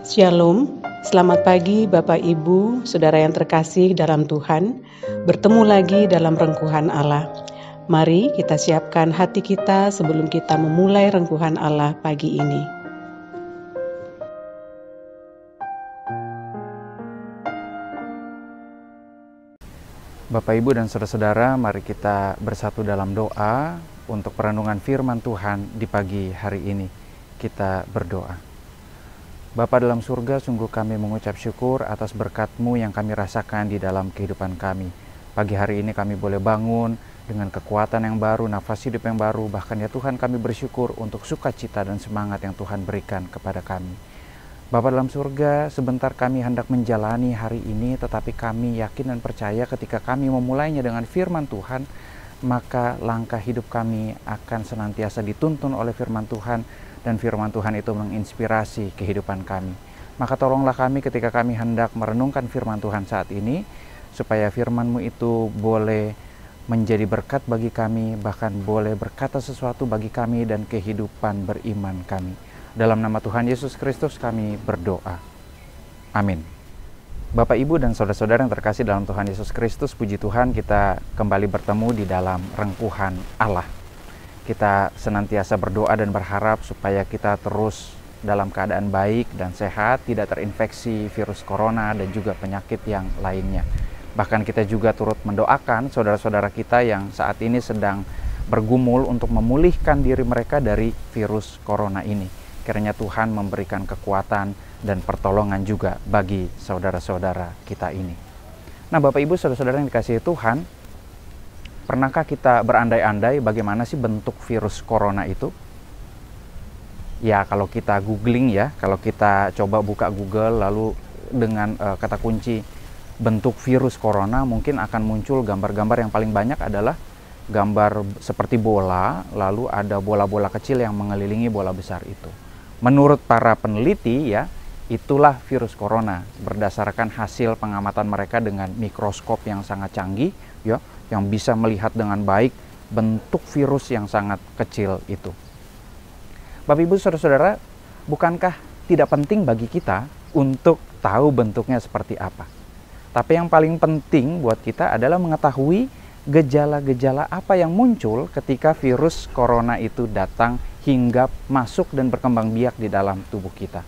Shalom, selamat pagi Bapak Ibu, Saudara yang terkasih dalam Tuhan. Bertemu lagi dalam rengkuhan Allah. Mari kita siapkan hati kita sebelum kita memulai rengkuhan Allah pagi ini. Bapak, Ibu, dan saudara-saudara, mari kita bersatu dalam doa untuk perenungan firman Tuhan di pagi hari ini. Kita berdoa. Bapa dalam surga, sungguh kami mengucap syukur atas berkat-Mu yang kami rasakan di dalam kehidupan kami. Pagi hari ini kami boleh bangun dengan kekuatan yang baru, nafas hidup yang baru, bahkan ya Tuhan, kami bersyukur untuk sukacita dan semangat yang Tuhan berikan kepada kami. Bapa dalam surga, sebentar kami hendak menjalani hari ini, tetapi kami yakin dan percaya ketika kami memulainya dengan firman Tuhan, maka langkah hidup kami akan senantiasa dituntun oleh firman Tuhan, dan firman Tuhan itu menginspirasi kehidupan kami. Maka tolonglah kami ketika kami hendak merenungkan firman Tuhan saat ini, supaya firman-Mu itu boleh menjadi berkat bagi kami, bahkan boleh berkata sesuatu bagi kami dan kehidupan beriman kami. Dalam nama Tuhan Yesus Kristus kami berdoa. Amin. Bapak, Ibu, dan saudara-saudara yang terkasih dalam Tuhan Yesus Kristus, puji Tuhan kita kembali bertemu di dalam rengkuhan Allah. Kita senantiasa berdoa dan berharap supaya kita terus dalam keadaan baik dan sehat, tidak terinfeksi virus corona dan juga penyakit yang lainnya. Bahkan kita juga turut mendoakan saudara-saudara kita yang saat ini sedang bergumul untuk memulihkan diri mereka dari virus corona ini. Kiranya Tuhan memberikan kekuatan dan pertolongan juga bagi saudara-saudara kita ini. Nah, Bapak, Ibu, saudara-saudara yang dikasihi Tuhan, pernahkah kita berandai-andai bagaimana sih bentuk virus corona itu? Ya, kalau kita googling ya, kalau kita coba buka Google lalu dengan kata kunci bentuk virus corona, mungkin akan muncul gambar-gambar yang paling banyak adalah gambar seperti bola, lalu ada bola-bola kecil yang mengelilingi bola besar itu. Menurut para peneliti ya, itulah virus corona berdasarkan hasil pengamatan mereka dengan mikroskop yang sangat canggih ya, yang bisa melihat dengan baik bentuk virus yang sangat kecil itu. Bapak, Ibu, saudara-saudara, bukankah tidak penting bagi kita untuk tahu bentuknya seperti apa? Tapi yang paling penting buat kita adalah mengetahui gejala-gejala apa yang muncul ketika virus corona itu datang hingga masuk dan berkembang biak di dalam tubuh kita.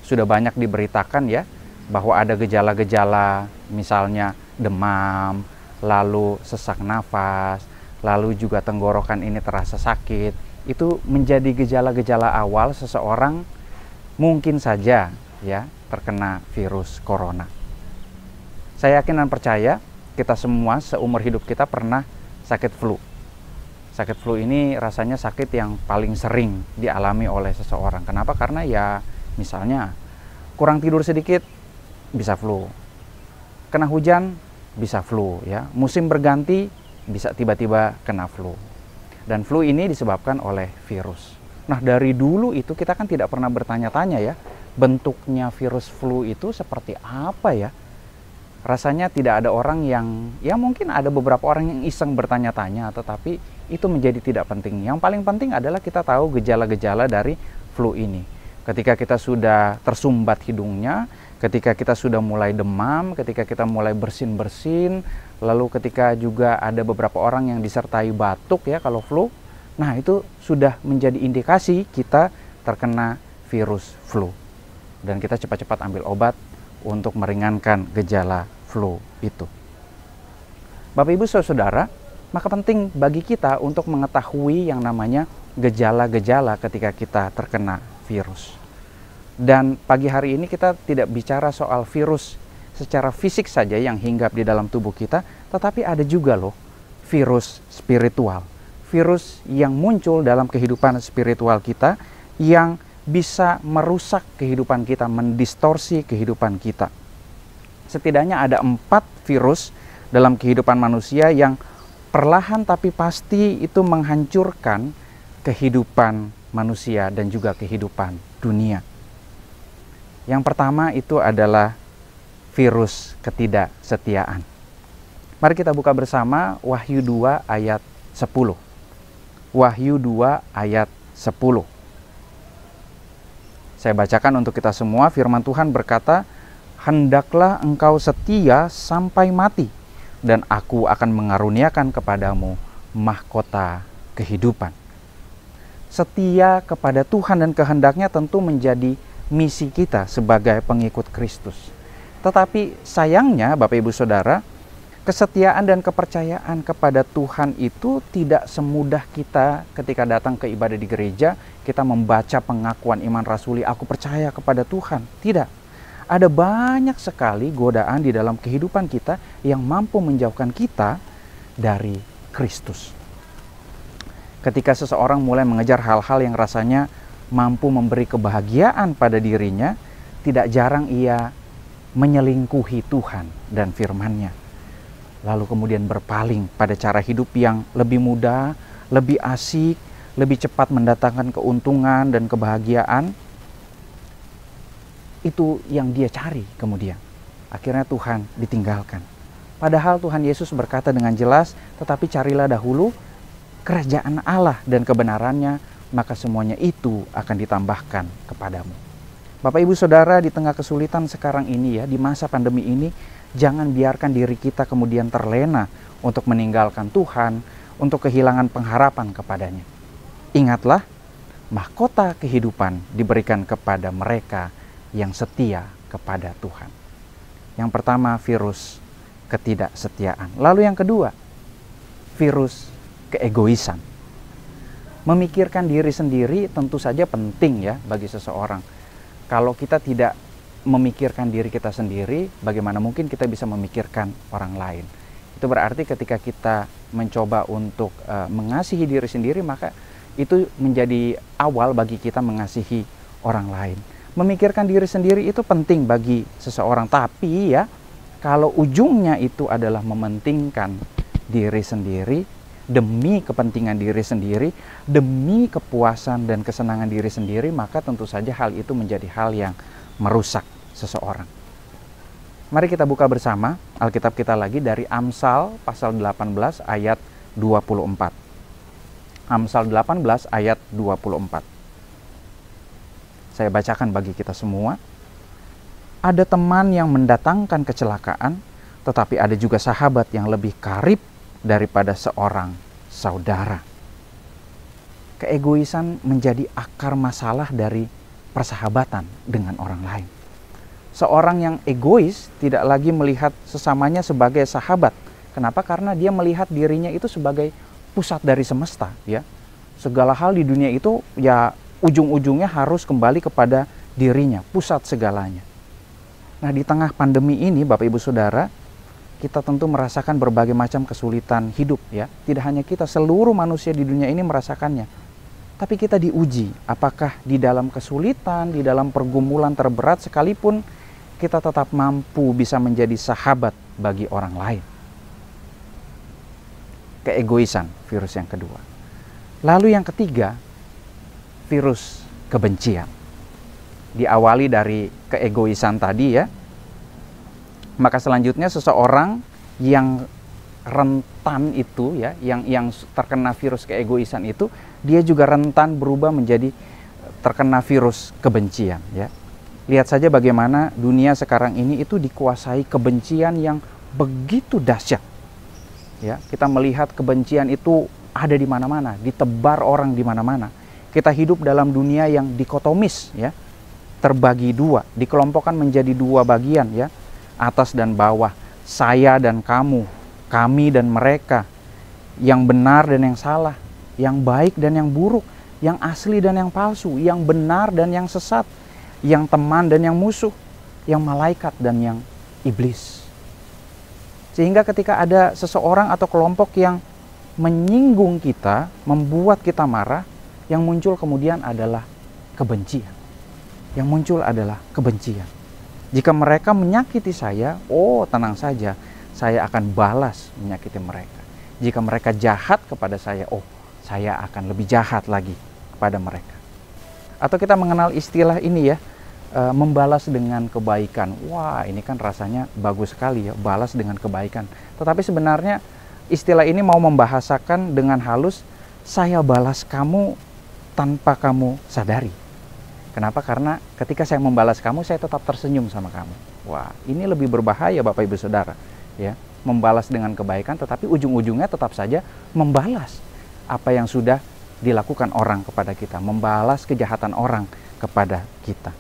Sudah banyak diberitakan ya, bahwa ada gejala-gejala misalnya demam, lalu sesak nafas, lalu juga tenggorokan ini terasa sakit. Itu menjadi gejala-gejala awal seseorang mungkin saja ya terkena virus corona. Saya yakin dan percaya kita semua seumur hidup kita pernah sakit flu. Sakit flu ini rasanya sakit yang paling sering dialami oleh seseorang. Kenapa? Karena ya misalnya kurang tidur sedikit bisa flu. Kena hujan bisa flu ya. Musim berganti bisa tiba-tiba kena flu. Dan flu ini disebabkan oleh virus. Nah, dari dulu itu kita kan tidak pernah bertanya-tanya ya, bentuknya virus flu itu seperti apa ya? Rasanya tidak ada orang yang, ya mungkin ada beberapa orang yang iseng bertanya-tanya, tetapi itu menjadi tidak penting. Yang paling penting adalah kita tahu gejala-gejala dari flu ini. Ketika kita sudah tersumbat hidungnya, ketika kita sudah mulai demam, ketika kita mulai bersin-bersin, lalu ketika juga ada beberapa orang yang disertai batuk ya kalau flu, nah itu sudah menjadi indikasi kita terkena virus flu. Dan kita cepat-cepat ambil obat untuk meringankan gejala flu itu. Bapak, Ibu, saudara, maka penting bagi kita untuk mengetahui yang namanya gejala-gejala ketika kita terkena virus. Dan pagi hari ini kita tidak bicara soal virus secara fisik saja yang hinggap di dalam tubuh kita, tetapi ada juga loh virus spiritual. Virus yang muncul dalam kehidupan spiritual kita yang bisa merusak kehidupan kita, mendistorsi kehidupan kita. Setidaknya ada 4 virus dalam kehidupan manusia yang perlahan tapi pasti itu menghancurkan kehidupan manusia dan juga kehidupan dunia. Yang pertama itu adalah virus ketidaksetiaan. Mari kita buka bersama Wahyu 2 ayat 10. Wahyu 2 ayat 10. Saya bacakan untuk kita semua. Firman Tuhan berkata, "Hendaklah engkau setia sampai mati, dan aku akan mengaruniakan kepadamu mahkota kehidupan." Setia kepada Tuhan dan kehendaknya tentu menjadi misi kita sebagai pengikut Kristus. Tetapi sayangnya Bapak Ibu Saudara, kesetiaan dan kepercayaan kepada Tuhan itu tidak semudah kita ketika datang ke ibadah di gereja, kita membaca pengakuan iman rasuli, aku percaya kepada Tuhan. Tidak. Ada banyak sekali godaan di dalam kehidupan kita yang mampu menjauhkan kita dari Kristus. Ketika seseorang mulai mengejar hal-hal yang rasanya mampu memberi kebahagiaan pada dirinya, tidak jarang ia menyelingkuhi Tuhan dan firman-Nya. Lalu kemudian berpaling pada cara hidup yang lebih mudah, lebih asik, lebih cepat mendatangkan keuntungan dan kebahagiaan. Itu yang dia cari kemudian. Akhirnya Tuhan ditinggalkan. Padahal Tuhan Yesus berkata dengan jelas, tetapi carilah dahulu kerajaan Allah dan kebenarannya, maka semuanya itu akan ditambahkan kepadamu. Bapak Ibu Saudara, di tengah kesulitan sekarang ini ya, di masa pandemi ini, jangan biarkan diri kita kemudian terlena untuk meninggalkan Tuhan, untuk kehilangan pengharapan kepadanya. Ingatlah, mahkota kehidupan diberikan kepada mereka yang setia kepada Tuhan. Yang pertama, virus ketidaksetiaan. Lalu yang kedua, virus keegoisan. Memikirkan diri sendiri tentu saja penting ya bagi seseorang. Kalau kita tidak memikirkan diri kita sendiri, bagaimana mungkin kita bisa memikirkan orang lain? Itu berarti ketika kita mencoba untuk mengasihi diri sendiri, maka itu menjadi awal bagi kita mengasihi orang lain. Memikirkan diri sendiri itu penting bagi seseorang, tapi ya kalau ujungnya itu adalah mementingkan diri sendiri demi kepentingan diri sendiri, demi kepuasan dan kesenangan diri sendiri, maka tentu saja hal itu menjadi hal yang merusak seseorang. Mari kita buka bersama Alkitab kita lagi dari Amsal pasal 18 ayat 24. Amsal 18 ayat 24. Saya bacakan bagi kita semua. Ada teman yang mendatangkan kecelakaan, tetapi ada juga sahabat yang lebih karib daripada seorang saudara. Keegoisan menjadi akar masalah dari persahabatan dengan orang lain. Seorang yang egois tidak lagi melihat sesamanya sebagai sahabat. Kenapa? Karena dia melihat dirinya itu sebagai pusat dari semesta, ya. Segala hal di dunia itu ya ujung-ujungnya harus kembali kepada dirinya, pusat segalanya. Nah, di tengah pandemi ini Bapak Ibu Saudara, kita tentu merasakan berbagai macam kesulitan hidup ya. Tidak hanya kita, seluruh manusia di dunia ini merasakannya. Tapi kita diuji, apakah di dalam kesulitan, di dalam pergumulan terberat sekalipun, kita tetap mampu bisa menjadi sahabat bagi orang lain. Keegoisan, virus yang kedua. Lalu yang ketiga, virus kebencian. Diawali dari keegoisan tadi ya. Maka selanjutnya seseorang yang rentan itu ya, yang terkena virus keegoisan itu, dia juga rentan berubah menjadi terkena virus kebencian ya. Lihat saja bagaimana dunia sekarang ini itu dikuasai kebencian yang begitu dahsyat. Ya, kita melihat kebencian itu ada di mana-mana, ditebar orang di mana-mana. Kita hidup dalam dunia yang dikotomis ya, terbagi dua, dikelompokkan menjadi dua bagian ya, atas dan bawah, saya dan kamu, kami dan mereka, yang benar dan yang salah, yang baik dan yang buruk, yang asli dan yang palsu, yang benar dan yang sesat, yang teman dan yang musuh, yang malaikat dan yang iblis. Sehingga ketika ada seseorang atau kelompok yang menyinggung kita, membuat kita marah, yang muncul kemudian adalah kebencian. Yang muncul adalah kebencian. Jika mereka menyakiti saya, oh tenang saja, saya akan balas menyakiti mereka. Jika mereka jahat kepada saya, oh saya akan lebih jahat lagi kepada mereka. Atau kita mengenal istilah ini ya, membalas dengan kebaikan. Wah, ini kan rasanya bagus sekali ya, balas dengan kebaikan. Tetapi sebenarnya istilah ini mau membahasakan dengan halus, saya balas kamu tanpa kamu sadari. Kenapa? Karena ketika saya membalas kamu, saya tetap tersenyum sama kamu. Wah, ini lebih berbahaya Bapak Ibu Saudara. Ya, membalas dengan kebaikan, tetapi ujung-ujungnya tetap saja membalas apa yang sudah dilakukan orang kepada kita, membalas kejahatan orang kepada kita.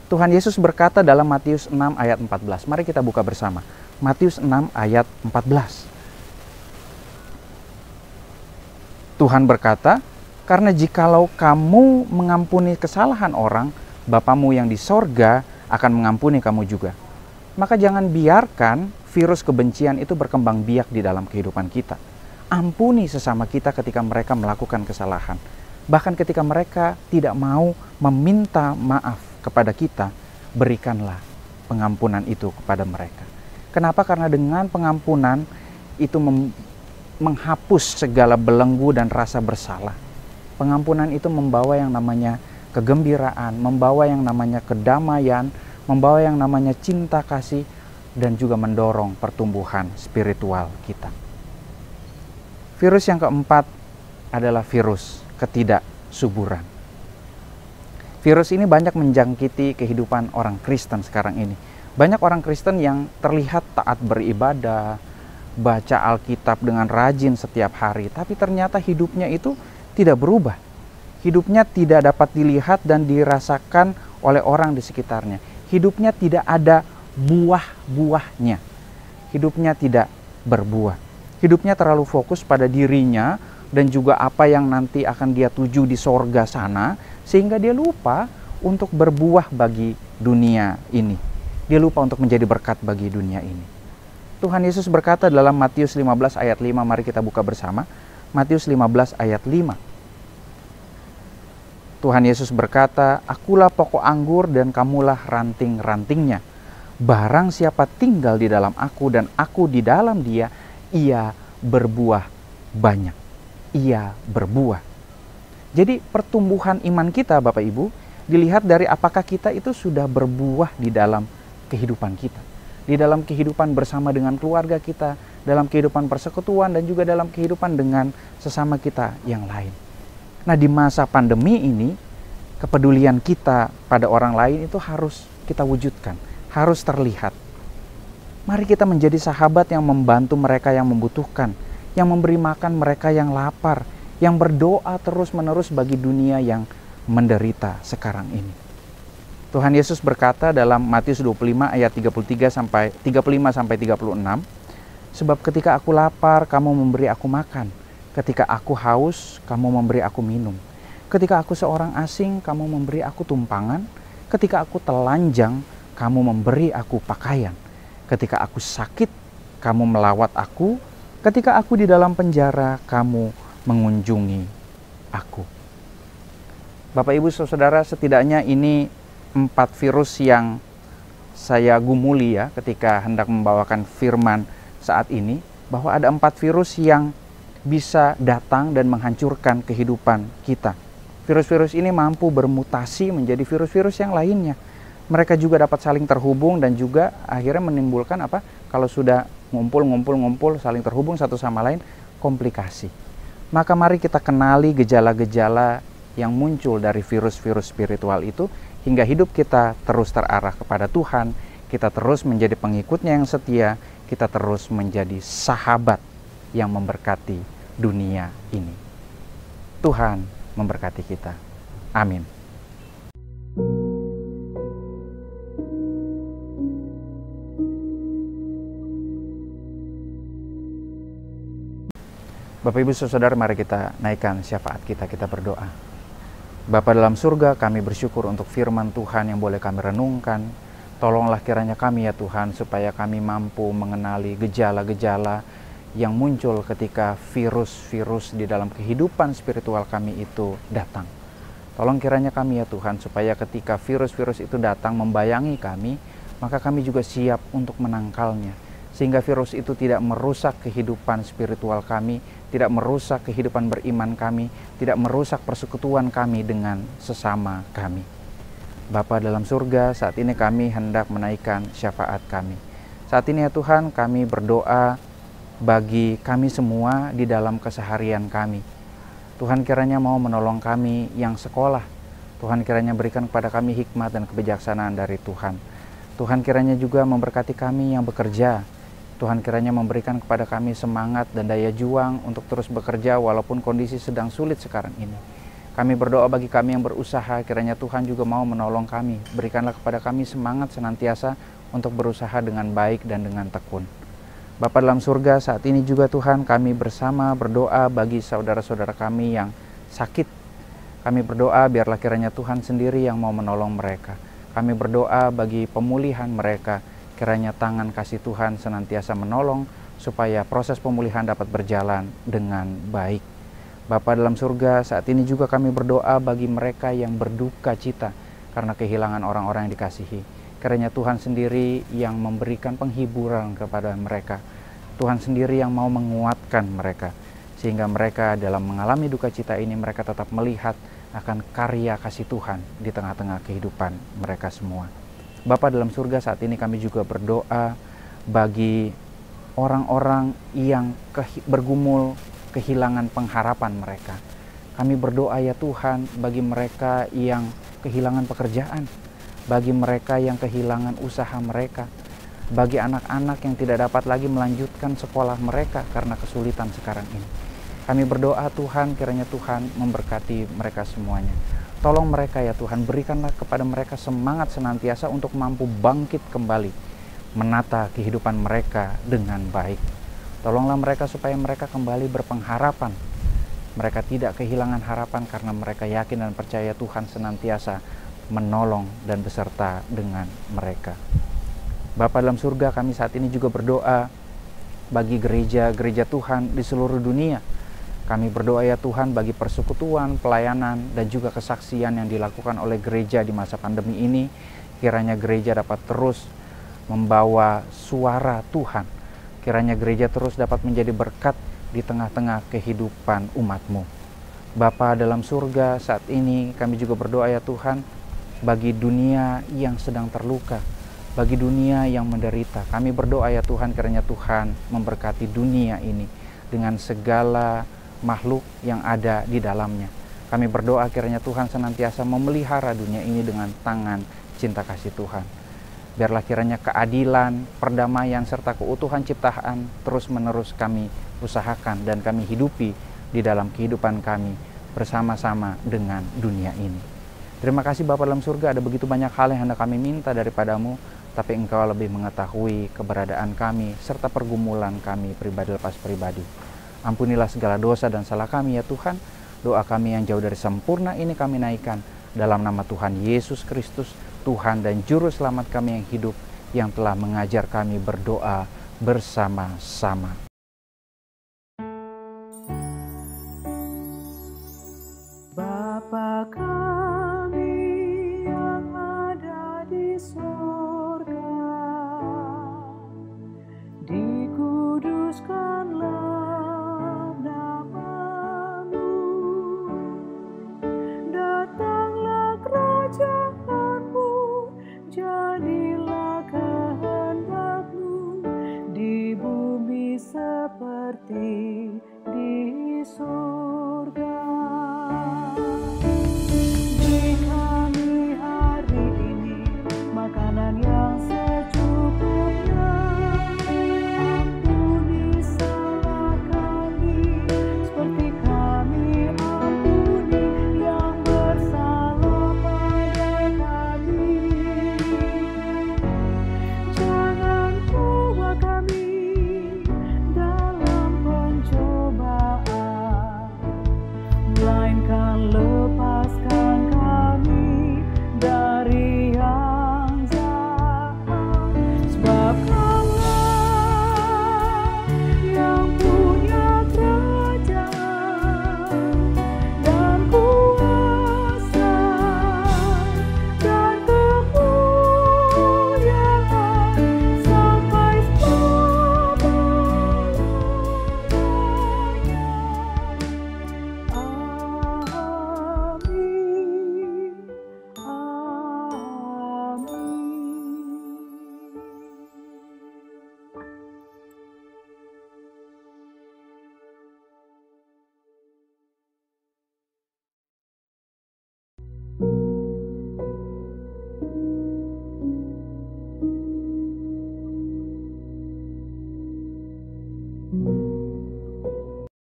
Tuhan Yesus berkata dalam Matius 6 ayat 14. Mari kita buka bersama. Matius 6 ayat 14. Tuhan berkata, karena jikalau kamu mengampuni kesalahan orang, Bapamu yang di sorga akan mengampuni kamu juga. Maka jangan biarkan virus kebencian itu berkembang biak di dalam kehidupan kita. Ampuni sesama kita ketika mereka melakukan kesalahan. Bahkan ketika mereka tidak mau meminta maaf kepada kita, berikanlah pengampunan itu kepada mereka. Kenapa? Karena dengan pengampunan itu menghapus segala belenggu dan rasa bersalah. Pengampunan itu membawa yang namanya kegembiraan, membawa yang namanya kedamaian, membawa yang namanya cinta kasih, dan juga mendorong pertumbuhan spiritual kita. Virus yang keempat adalah virus ketidaksuburan. Virus ini banyak menjangkiti kehidupan orang Kristen sekarang ini. Banyak orang Kristen yang terlihat taat beribadah, baca Alkitab dengan rajin setiap hari, tapi ternyata hidupnya itu tidak berubah. Hidupnya tidak dapat dilihat dan dirasakan oleh orang di sekitarnya. Hidupnya tidak ada buah-buahnya. Hidupnya tidak berbuah. Hidupnya terlalu fokus pada dirinya dan juga apa yang nanti akan dia tuju di sorga sana, sehingga dia lupa untuk berbuah bagi dunia ini. Dia lupa untuk menjadi berkat bagi dunia ini. Tuhan Yesus berkata dalam Matius 15 ayat 5, mari kita buka bersama. Matius 15 ayat 5. Tuhan Yesus berkata, akulah pokok anggur dan kamulah ranting-rantingnya. Barang siapa tinggal di dalam aku dan aku di dalam dia, ia berbuah banyak. Ia berbuah. Jadi pertumbuhan iman kita Bapak Ibu dilihat dari apakah kita itu sudah berbuah di dalam kehidupan kita. Di dalam kehidupan bersama dengan keluarga kita, dalam kehidupan persekutuan dan juga dalam kehidupan dengan sesama kita yang lain. Nah, di masa pandemi ini, kepedulian kita pada orang lain itu harus kita wujudkan, harus terlihat. Mari kita menjadi sahabat yang membantu mereka yang membutuhkan, yang memberi makan mereka yang lapar, yang berdoa terus-menerus bagi dunia yang menderita sekarang ini. Tuhan Yesus berkata dalam Matius 25 ayat 35 sampai 36, sebab ketika aku lapar, kamu memberi aku makan. Ketika aku haus, kamu memberi aku minum. Ketika aku seorang asing, kamu memberi aku tumpangan. Ketika aku telanjang, kamu memberi aku pakaian. Ketika aku sakit, kamu melawat aku. Ketika aku di dalam penjara, kamu mengunjungi aku. Bapak Ibu Saudara, setidaknya ini 4 virus yang saya gumuli ya ketika hendak membawakan firman saat ini, bahwa ada 4 virus yang bisa datang dan menghancurkan kehidupan kita. Virus-virus ini mampu bermutasi menjadi virus-virus yang lainnya. Mereka juga dapat saling terhubung dan juga akhirnya menimbulkan apa? Kalau sudah ngumpul saling terhubung satu sama lain, komplikasi. Maka mari kita kenali gejala-gejala yang muncul dari virus-virus spiritual itu hingga hidup kita terus terarah kepada Tuhan, kita terus menjadi pengikutnya yang setia, kita terus menjadi sahabat yang memberkati dunia ini. Tuhan memberkati kita. Amin. Bapak Ibu Saudara, mari kita naikkan syafaat kita berdoa. Bapa dalam surga, kami bersyukur untuk firman Tuhan yang boleh kami renungkan. Tolonglah kiranya kami ya Tuhan, supaya kami mampu mengenali gejala-gejala yang muncul ketika virus-virus di dalam kehidupan spiritual kami itu datang. Tolong kiranya kami ya Tuhan, supaya ketika virus-virus itu datang membayangi kami, maka kami juga siap untuk menangkalnya. Sehingga virus itu tidak merusak kehidupan spiritual kami, tidak merusak kehidupan beriman kami, tidak merusak persekutuan kami dengan sesama kami. Bapa dalam surga, saat ini kami hendak menaikkan syafaat kami. Saat ini ya Tuhan, kami berdoa bagi kami semua di dalam keseharian kami. Tuhan kiranya mau menolong kami yang sekolah. Tuhan kiranya berikan kepada kami hikmat dan kebijaksanaan dari Tuhan. Tuhan kiranya juga memberkati kami yang bekerja. Tuhan kiranya memberikan kepada kami semangat dan daya juang untuk terus bekerja walaupun kondisi sedang sulit sekarang ini. Kami berdoa bagi kami yang berusaha, kiranya Tuhan juga mau menolong kami. Berikanlah kepada kami semangat senantiasa untuk berusaha dengan baik dan dengan tekun. Bapa dalam surga, saat ini juga Tuhan kami bersama berdoa bagi saudara-saudara kami yang sakit. Kami berdoa biarlah kiranya Tuhan sendiri yang mau menolong mereka. Kami berdoa bagi pemulihan mereka, kiranya tangan kasih Tuhan senantiasa menolong supaya proses pemulihan dapat berjalan dengan baik. Bapa dalam surga, saat ini juga kami berdoa bagi mereka yang berduka cita karena kehilangan orang-orang yang dikasihi. Kiranya Tuhan sendiri yang memberikan penghiburan kepada mereka. Tuhan sendiri yang mau menguatkan mereka. Sehingga mereka dalam mengalami duka cita ini mereka tetap melihat akan karya kasih Tuhan di tengah-tengah kehidupan mereka semua. Bapa dalam surga, saat ini kami juga berdoa bagi orang-orang yang bergumul kehilangan pengharapan mereka. Kami berdoa ya Tuhan bagi mereka yang kehilangan pekerjaan, bagi mereka yang kehilangan usaha mereka, bagi anak-anak yang tidak dapat lagi melanjutkan sekolah mereka karena kesulitan sekarang ini. Kami berdoa Tuhan, kiranya Tuhan memberkati mereka semuanya. Tolong mereka ya Tuhan, berikanlah kepada mereka semangat senantiasa untuk mampu bangkit kembali, menata kehidupan mereka dengan baik. Tolonglah mereka supaya mereka kembali berpengharapan. Mereka tidak kehilangan harapan karena mereka yakin dan percaya Tuhan senantiasa menolong dan beserta dengan mereka. Bapa dalam surga, kami saat ini juga berdoa bagi gereja-gereja Tuhan di seluruh dunia. Kami berdoa ya Tuhan bagi persekutuan, pelayanan, dan juga kesaksian yang dilakukan oleh gereja di masa pandemi ini. Kiranya gereja dapat terus membawa suara Tuhan. Kiranya gereja terus dapat menjadi berkat di tengah-tengah kehidupan umat-Mu. Bapa dalam surga, saat ini kami juga berdoa ya Tuhan bagi dunia yang sedang terluka, bagi dunia yang menderita. Kami berdoa ya Tuhan, kiranya Tuhan memberkati dunia ini dengan segala makhluk yang ada di dalamnya. Kami berdoa kiranya Tuhan senantiasa memelihara dunia ini dengan tangan cinta kasih Tuhan. Biarlah kiranya keadilan, perdamaian, serta keutuhan ciptaan terus-menerus kami usahakan dan kami hidupi di dalam kehidupan kami bersama-sama dengan dunia ini. Terima kasih Bapa dalam surga, ada begitu banyak hal yang hendak kami minta daripadamu, tapi Engkau lebih mengetahui keberadaan kami serta pergumulan kami pribadi lepas pribadi. Ampunilah segala dosa dan salah kami ya Tuhan. Doa kami yang jauh dari sempurna ini kami naikkan dalam nama Tuhan Yesus Kristus, Tuhan dan Juru Selamat kami yang hidup, yang telah mengajar kami berdoa bersama-sama.